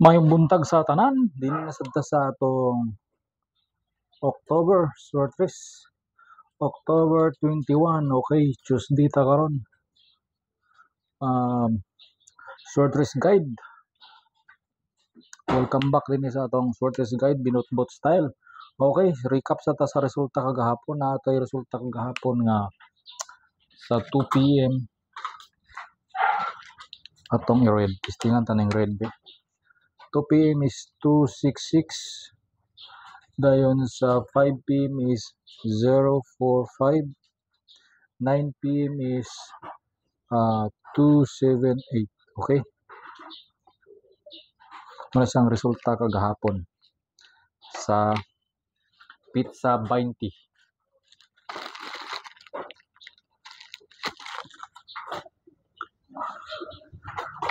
May buntag sa tanan, din nasadta sa atong October short race. October 21, okay, Tuesday ta karon. Short race guide. Welcome back din sa atong short race guide, binutbot style. Okay, recap sa ta sa resulta kagahapon. Na ato'y resulta kagahapon nga sa 2 PM atong i-red. Testingan taning red. 2 PM is 266. Dayon sa 5 PM is 045. 9 PM is 278. Okay? Muna siyang resulta kagahapon sa pizza 20.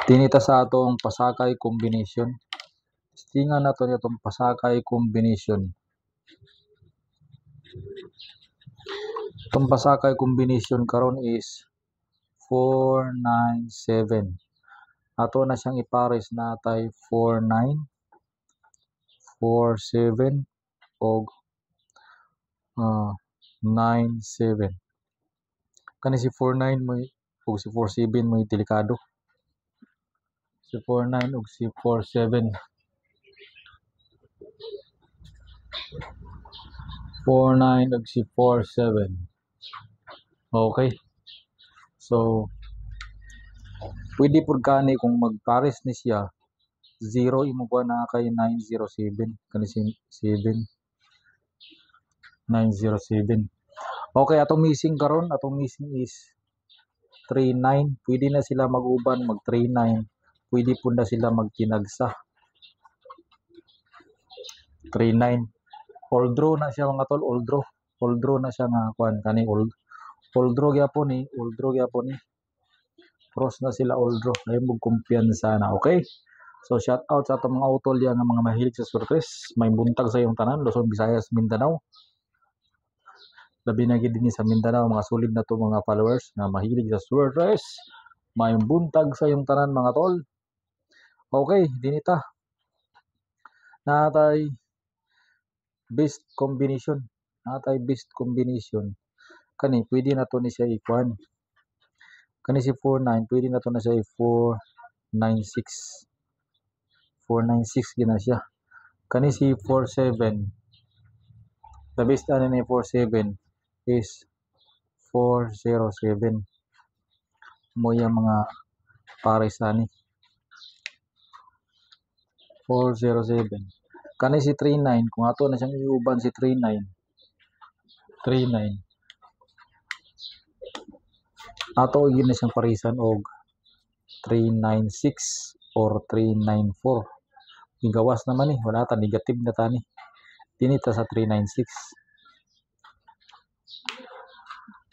Tinita sa atong pasakay combination. Tingan nato itong pasakay combination. Itong pasakay combination karon is 497. Ato na siyang ipares natay 49, 47 og 97. Kani si 49 mo ug si 47 mo delikado. Si 49 ug si 47. 49 ug si 47. Okay. So pwede pud kani kung magpares ni siya 0 imo kuha na kay 907 kani si 7 907. Okay, atong missing karon, atong missing is 39. Pwede na sila mag-uban mag 39. Pwede pud na sila magtinagsa 39. All draw na siya mga tol, all draw. All draw na siya nga kuan kani all draw gyapon ni, all draw gyapon ni. Cross na sila all draw. Ay mo kumpiyansa na, okay? So shout out sa atong mga utol yang mga mahilig sa short race. May buntag sa iyong tanan, Luzon, Visayas, Mindanao. Labi na gid dinhi sa Mindanao, mga solid na to mga followers na mahilig sa short race. May buntag sa iyong tanan mga tol. Okay, dinita. Natay best combination. Natay best combination. Kani pwede na to ni siya ikuan. Kani si 49, pwede na to na siya 496. 496 gina siya. Kani si 47. The best ano ni 47 is 407. Mo yung mga pares ani. 407. Kani si 39, kung ato na siyang iuban si 39. 39. Ato yun na siyang parisan og 396 or 394. Igawas naman wala ta, negative na tani. Tinita sa 396.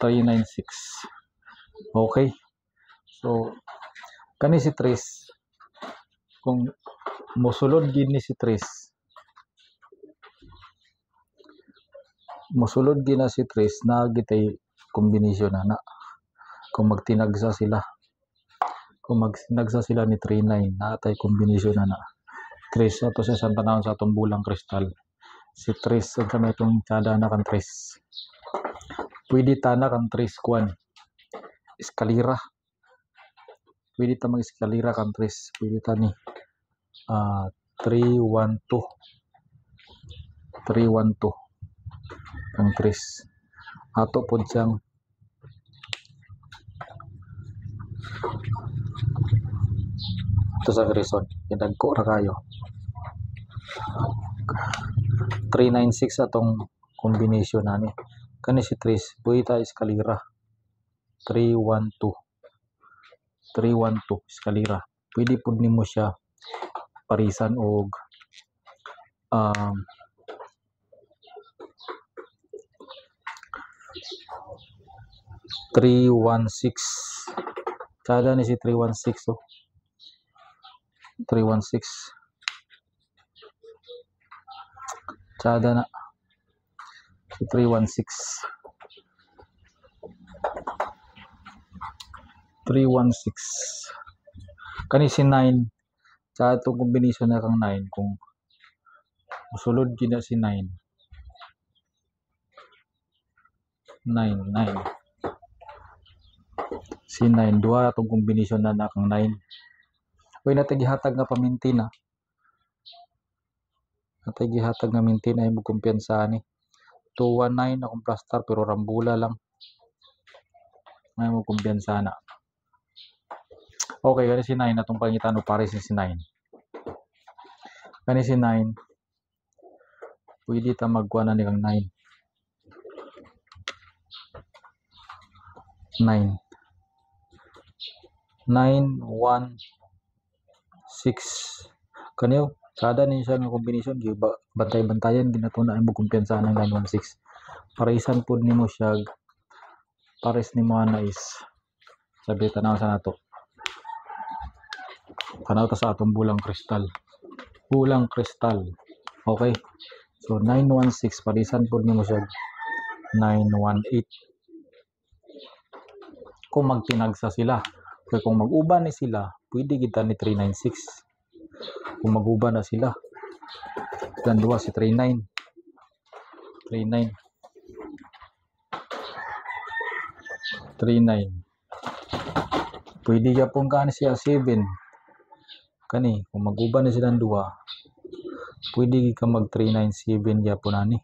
396. Okay. So kani si Tris, kung mosulod gid ni si Tris, mosulod gid na si Tris, na gitay kombinasyon na kung magtinagsa sila. Kung magtinagsa sila ni 39, natay kombinasyon na Tris ato sa tanawon sa atong bulang kristal. Si Tris sa may itong tsada na kan Tris. Pwede tanak ang Tris kuan. Eskalira. Pwede ta mag-eskalira kan Tris. Pwede ta ni 312. 312 ang Tris. Ato po siyang ito sa reason. Kinagko ra kayo. 396 atong combination ani. Kani si Tris, pwede ta eskalira. 312. 312 eskalira. Pwede pud nimo siya parisan og 316. Tsada ni si 316 oh. 316. Tsada na. Si 316. 316. Kani si 9. sa atong kombinasyon na kang 9 kung musulod gina si 9 si 9 duha atong kombinasyon na kang 9 uy natay gihatag nga paminti na natay gihatag nga minti na imong kumpiyansa ni 219 akong plastar pero rambula lang may mo kumpiyansa na. Okay, kani si 9 atong pangitan og pares ni si 9. Kani si 9 pwede ta magkuha na ni kang 9. 9 1 6 kaniyo sada ni siya nga kombinasyon gi bantay-bantayan ginatuna imong kumpiyansa ng 916 parisan pud nimo siya pares nimo ana is sabi tanaw sa nato tanaw ta sa atong bulang kristal okay so 916 parisan pud nimo siya 918 kung magtinagsa sila kaya kung mag-uban ni sila pwede kita ni 396 kung mag-uban na sila dan duwa si 39 pwede yapon kani siya 7 kani kung mag-uban na silang duwa pwede ka mag 397 yapon ani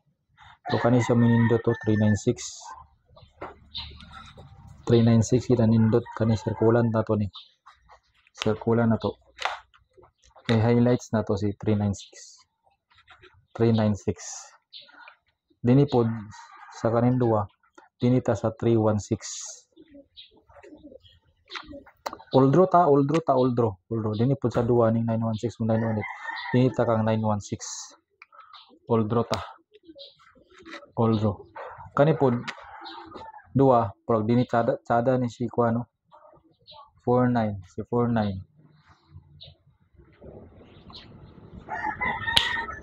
pero kani siya minindot to 396 kita nindot kani sirkulan na to ni sirkulan na to kay highlights na to si 396 dinipod sa kanin duwa dinita sa 316 Oldro dinipod sa duwa ning 916 ug 918 dinita kang 916 oldro kani pod duwa pag dini tsada ni si kuano 49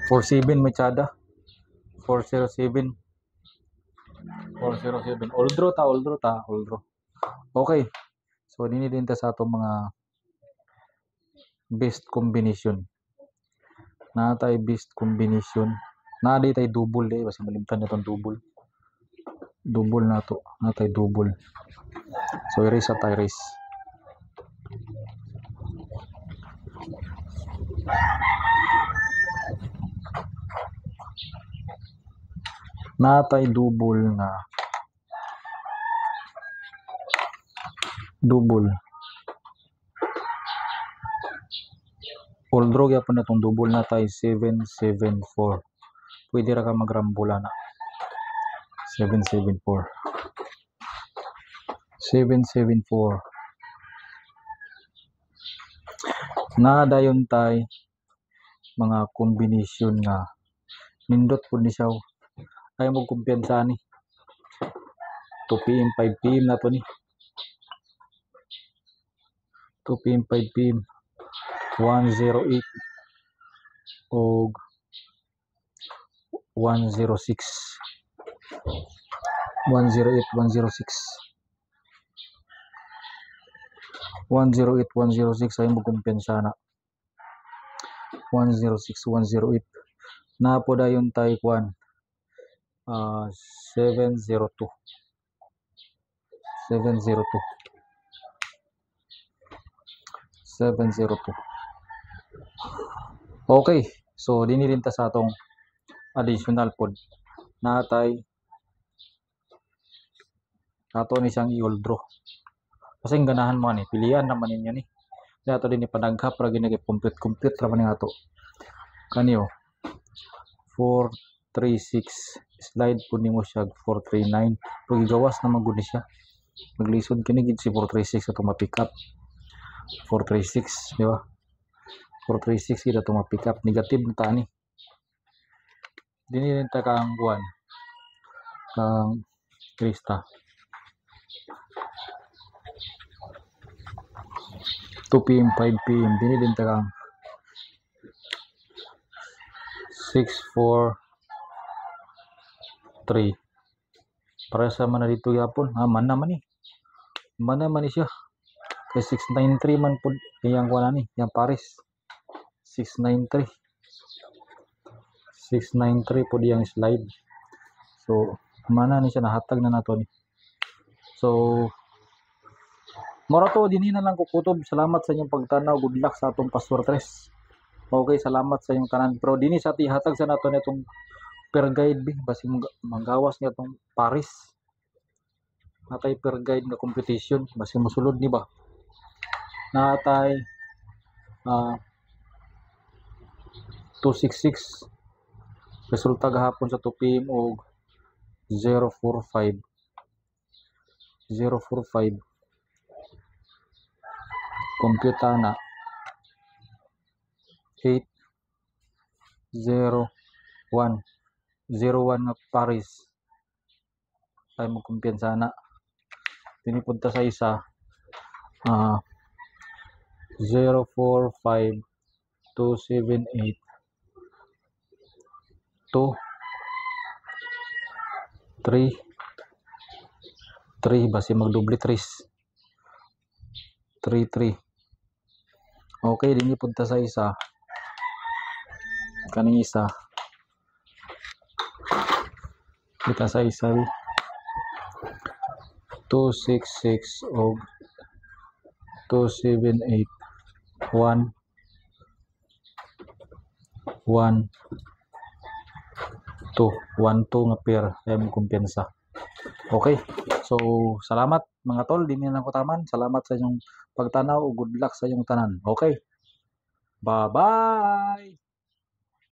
47 may tsada 407 oldro okay so dini din ta sa atong mga best combination na tay best combination na di tay double di basta malimtan na tong double na to na tay double so erase sa tay erase natay double oldro gyapon na tong double natay 774 pwede ra ka magrambula na 774 na dayon tay mga kombinasyon nga nindot pud ni siya ay mo kumpiyansa ni 2 PM 5 PM na to ni 2 PM 5 PM 108 og 106 ay mo kumpiyansa na 108 na po dayon tay kwan 702 okay so dinirin ta sa atong additional pod natay ato ni siyang i-oldro kasi ganahan mo ni pilihan naman ninyo ni ato din ipanaghap ra gini complete ra man ato kaniyo 436 slide po nimo siya 439 pag igawas na magud ni siya maglisod kini gid si 436 ato ma-pick up 436 di ba 436 gid ato ma-pick up negative na ta ni dinili ta kang buwan kang Krista 2 PM 5 PM dinili ta kang 643 para sa man dito yapon man naman ni siya kay 693 man pud iyang kuan ni yang Paris 693. 693 po diyang slide. So mana ni siya nahatag na nato ni. So mora to dinhi na lang ko kutob. Salamat sa inyong pagtanaw. Good luck sa atong Pastor Tres. Okay, salamat sa inyong tanan. Pero dinhi sa hatag sa nato nitong per guide basi manggawas niya tong Paris. Natay per guide nga competition basi mosulod ni ba. Natay 266 resulta gahapon sa 2 PM og 045 compute na 801 na Paris ay mo kumpiyansa na tinipunta sa isa 045278 2 3 basi magdoble 3 okay din punta sa isa kaning isa kita sa isa 266 og 278 1 2 nga pair ay mo kumpiyansa. Okay, so salamat mga tol, din na ko taman. Salamat sa inyong pagtanaw ug good luck sa inyong tanan. Okay, bye bye.